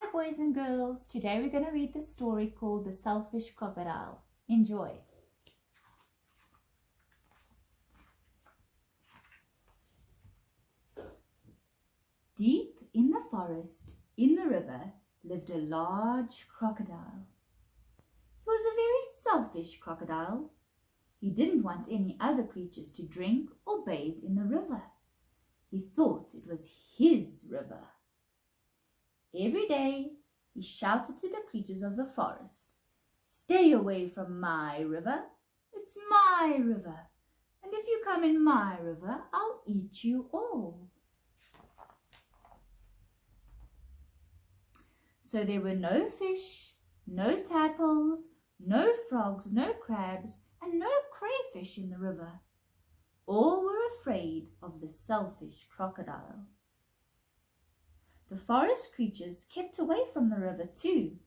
Hi boys and girls, today we're going to read the story called The Selfish Crocodile. Enjoy. Deep in the forest, in the river, lived a large crocodile. He was a very selfish crocodile. He didn't want any other creatures to drink or bathe in the river. He thought it was his river. Every day he shouted to the creatures of the forest, "Stay away from my river. It's my river. And if you come in my river, I'll eat you all." So there were no fish, no tadpoles, no frogs, no crabs, and no crayfish in the river. All were afraid of the selfish crocodile. The forest creatures kept away from the river too.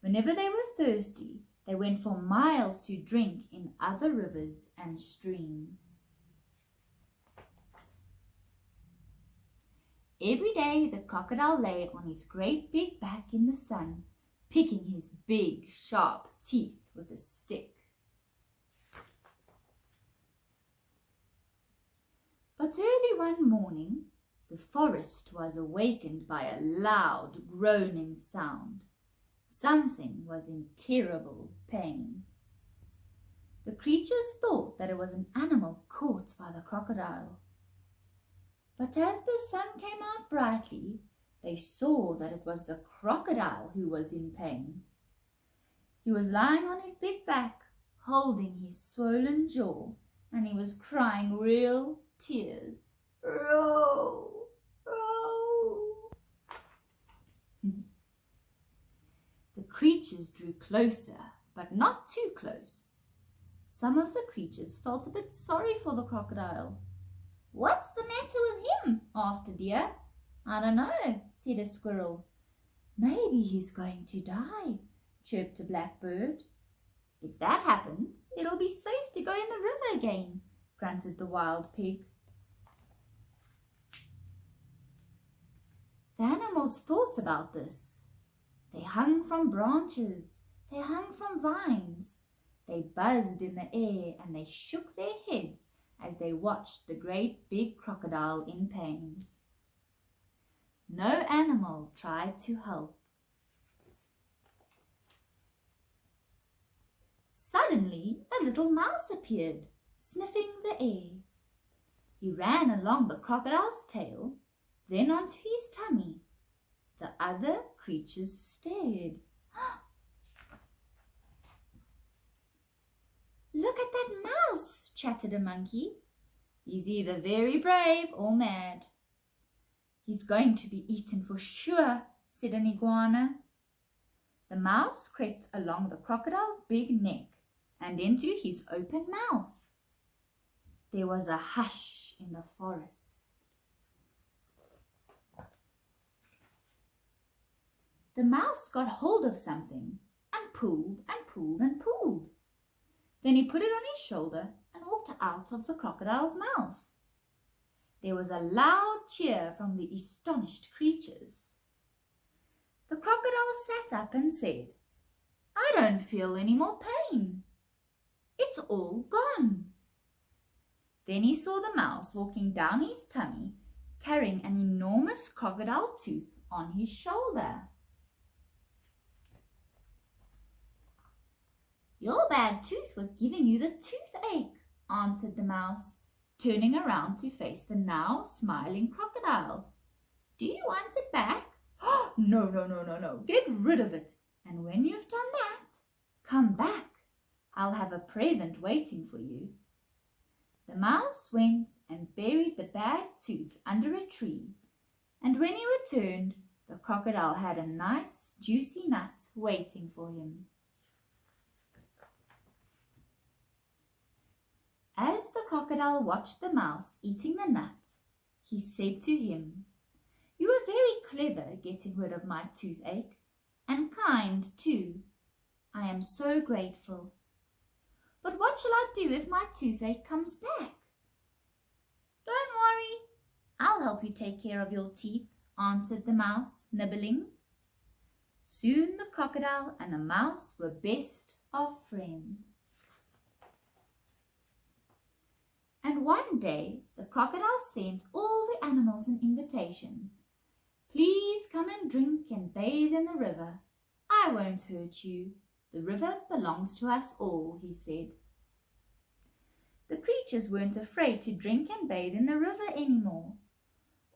Whenever they were thirsty, they went for miles to drink in other rivers and streams. Every day the crocodile lay on his great big back in the sun, picking his big, sharp teeth with a stick. But early one morning, the forest was awakened by a loud, groaning sound. Something was in terrible pain. The creatures thought that it was an animal caught by the crocodile. But as the sun came out brightly, they saw that it was the crocodile who was in pain. He was lying on his big back, holding his swollen jaw, and he was crying real tears. "Row, row." The creatures drew closer, but not too close. Some of the creatures felt a bit sorry for the crocodile. "What's the matter with him?" asked a deer. "I don't know," said a squirrel. "Maybe he's going to die," chirped a blackbird. "If that happens, it'll be safe to go in the river again," grunted the wild pig. The animals thought about this. They hung from branches, they hung from vines, they buzzed in the air, and they shook their heads as they watched the great big crocodile in pain. No animal tried to help. Suddenly, a little mouse appeared, sniffing the air. He ran along the crocodile's tail, then onto his tummy. The other creatures stared. "Look at that mouse," chattered a monkey. "He's either very brave or mad." "He's going to be eaten for sure," said an iguana. The mouse crept along the crocodile's big neck and into his open mouth. There was a hush in the forest. The mouse got hold of something and pulled and pulled and pulled. Then he put it on his shoulder and walked out of the crocodile's mouth. There was a loud cheer from the astonished creatures. The crocodile sat up and said, "I don't feel any more pain. It's all gone." Then he saw the mouse walking down his tummy, carrying an enormous crocodile tooth on his shoulder. "Your bad tooth was giving you the toothache," answered the mouse, turning around to face the now smiling crocodile. "Do you want it back?" "Oh, no. Get rid of it. And when you've done that, come back. I'll have a present waiting for you." The mouse went and buried the bad tooth under a tree, and when he returned, the crocodile had a nice, juicy nut waiting for him. As the crocodile watched the mouse eating the nut, he said to him, "You were very clever getting rid of my toothache, and kind too. I am so grateful. But what shall I do if my toothache comes back?" "Don't worry, I'll help you take care of your teeth," answered the mouse, nibbling. Soon the crocodile and the mouse were best of friends. And one day the crocodile sent all the animals an invitation. Please come and drink and bathe in the river. I won't hurt you. The river belongs to us all, he said. The creatures weren't afraid to drink and bathe in the river anymore.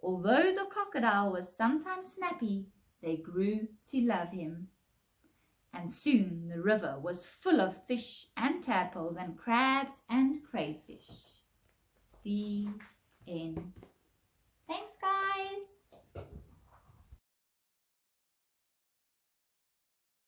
Although the crocodile was sometimes snappy, they grew to love him. And soon the river was full of fish and tadpoles and crabs and crayfish. The end. Thanks, guys.